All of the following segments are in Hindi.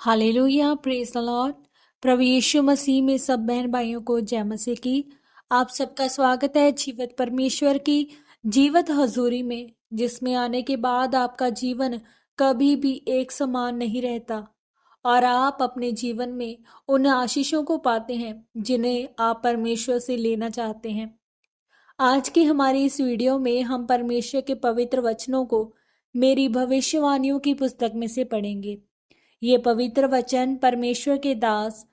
Hallelujah, praise the lord. प्रभु यीशु मसीह में सब बहन भाइयों को जय मसीह की। आप सबका स्वागत है जीवित परमेश्वर की जीवित हजूरी में, जिसमें आने के बाद आपका जीवन कभी भी एक समान नहीं रहता और आप अपने जीवन में उन आशीषों को पाते हैं जिन्हें आप परमेश्वर से लेना चाहते हैं। आज की हमारी इस वीडियो में हम परमेश्वर के पवित्र वचनों को मेरी भविष्यवाणियों की पुस्तक में से पढ़ेंगे। ये पवित्र वचन परमेश्वर के दास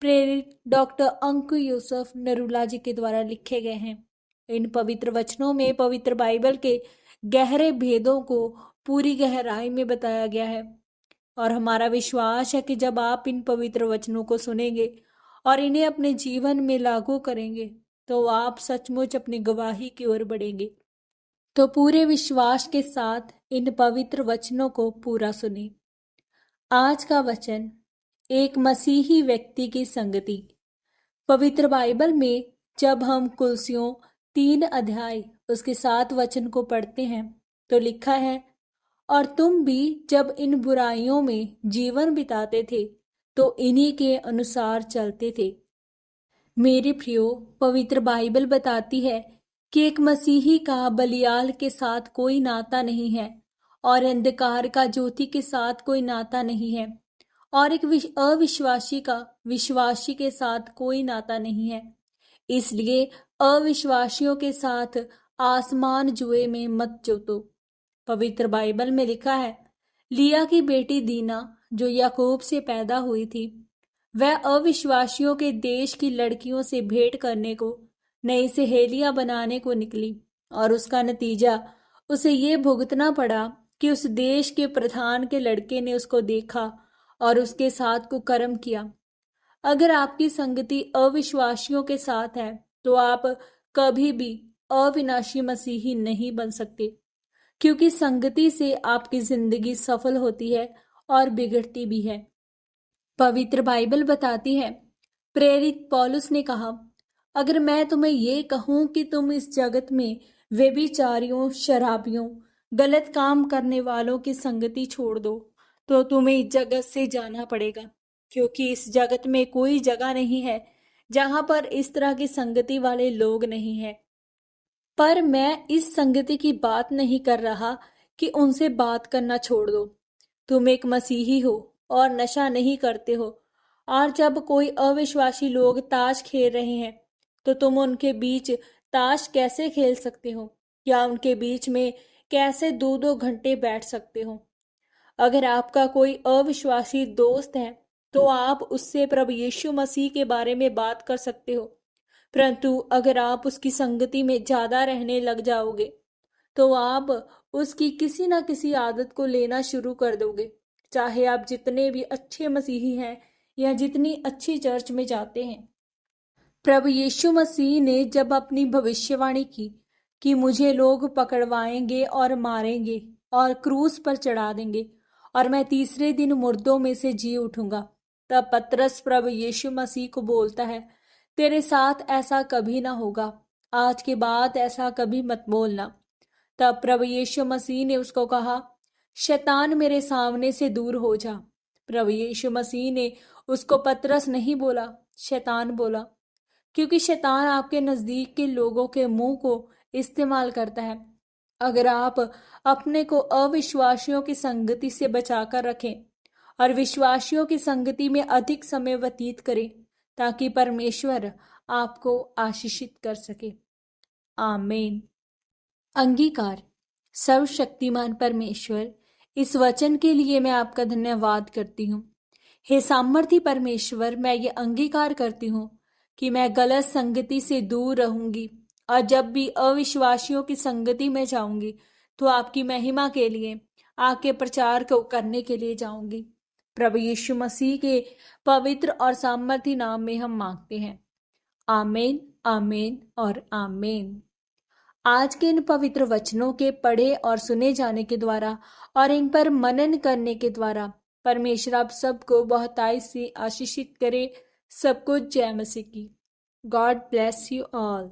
प्रेरित डॉक्टर अंकु यूसुफ नरूला जी के द्वारा लिखे गए हैं। इन पवित्र वचनों में पवित्र बाइबल के गहरे भेदों को पूरी गहराई में बताया गया है और हमारा विश्वास है कि जब आप इन पवित्र वचनों को सुनेंगे और इन्हें अपने जीवन में लागू करेंगे तो आप सचमुच अपनी गवाही की ओर बढ़ेंगे। तो पूरे विश्वास के साथ इन पवित्र वचनों को पूरा सुने। आज का वचन, एक मसीही व्यक्ति की संगति। पवित्र बाइबल में जब हम कुलसियों 3 अध्याय उसके 7 वचन को पढ़ते हैं तो लिखा है, और तुम भी जब इन बुराइयों में जीवन बिताते थे तो इन्हीं के अनुसार चलते थे। मेरे प्रियो, पवित्र बाइबल बताती है कि एक मसीही का बलियाल के साथ कोई नाता नहीं है और अंधकार का ज्योति के साथ कोई नाता नहीं है और एक अविश्वासी का विश्वासी के साथ कोई नाता नहीं है। इसलिए अविश्वासियों के साथ आसमान जुए में मत जोतो। पवित्र बाइबल में लिखा है, लिया की बेटी दीना जो याकूब से पैदा हुई थी, वह अविश्वासियों के देश की लड़कियों से भेंट करने को, नई सहेलियां बनाने को निकली और उसका नतीजा उसे ये भुगतना पड़ा कि उस देश के प्रधान के लड़के ने उसको देखा और उसके साथ कुकर्म किया। अगर आपकी संगति अविश्वासियों के साथ है तो आप कभी भी अविनाशी मसीही नहीं बन सकते, क्योंकि संगति से आपकी जिंदगी सफल होती है और बिगड़ती भी है। पवित्र बाइबल बताती है, प्रेरित पौलुस ने कहा, अगर मैं तुम्हें ये कहूं कि तुम इस जगत में व्यभिचारियों, शराबियों, गलत काम करने वालों की संगति छोड़ दो तो तुम्हें इस जगत से जाना पड़ेगा, क्योंकि इस जगत में कोई जगह नहीं है जहां पर इस तरह की संगति वाले लोग नहीं हैं। पर मैं इस संगति की बात नहीं कर रहा कि उनसे बात करना छोड़ दो। तुम एक मसीही हो और नशा नहीं करते हो, और जब कोई अविश्वासी लोग ताश खेल रहे हैं तो तुम उनके बीच ताश कैसे खेल सकते हो या उनके बीच में कैसे 2-2 घंटे बैठ सकते हो। अगर आपका कोई अविश्वासी दोस्त है तो आप उससे प्रभु यीशु मसीह के बारे में बात कर सकते हो, परंतु अगर आप उसकी संगति में ज्यादा रहने लग जाओगे तो आप उसकी किसी ना किसी आदत को लेना शुरू कर दोगे, चाहे आप जितने भी अच्छे मसीही हैं या जितनी अच्छी चर्च में जाते हैं। प्रभु यीशु मसीह ने जब अपनी भविष्यवाणी की कि मुझे लोग पकड़वाएंगे और मारेंगे और क्रूस पर चढ़ा देंगे और मैं तीसरे दिन मुर्दों में से जी उठूंगा, तब पतरस प्रभु यीशु मसीह को बोलता है, तेरे साथ ऐसा कभी ना होगा, आज के बाद ऐसा कभी मत बोलना। तब प्रभु यीशु मसीह ने उसको कहा, शैतान मेरे सामने से दूर हो जा। प्रभु यीशु मसीह ने उसको पतरस नहीं बोला, शैतान बोला, क्योंकि शैतान आपके नजदीक के लोगों के मुंह को इस्तेमाल करता है। अगर आप अपने को अविश्वासियों की संगति से बचाकर रखें और विश्वासियों की संगति में अधिक समय व्यतीत करें ताकि परमेश्वर आपको आशीषित कर सके। आमीन। अंगीकार। सर्वशक्तिमान परमेश्वर, इस वचन के लिए मैं आपका धन्यवाद करती हूँ। हे सामर्थी परमेश्वर, मैं ये अंगीकार करती हूँ कि मैं गलत संगति से दूर रहूंगी और जब भी अविश्वासियों की संगति में जाऊंगी तो आपकी महिमा के लिए आके प्रचार को करने के लिए जाऊंगी। प्रभु यीशु मसीह के पवित्र और सामर्थी नाम में हम मांगते हैं। आमीन, आमीन और आमीन। आज के इन पवित्र वचनों के पढ़े और सुने जाने के द्वारा और इन पर मनन करने के द्वारा परमेश्वर आप सबको बहुतायत से आशीषित करे। सबको जय मसीह की। God bless you all.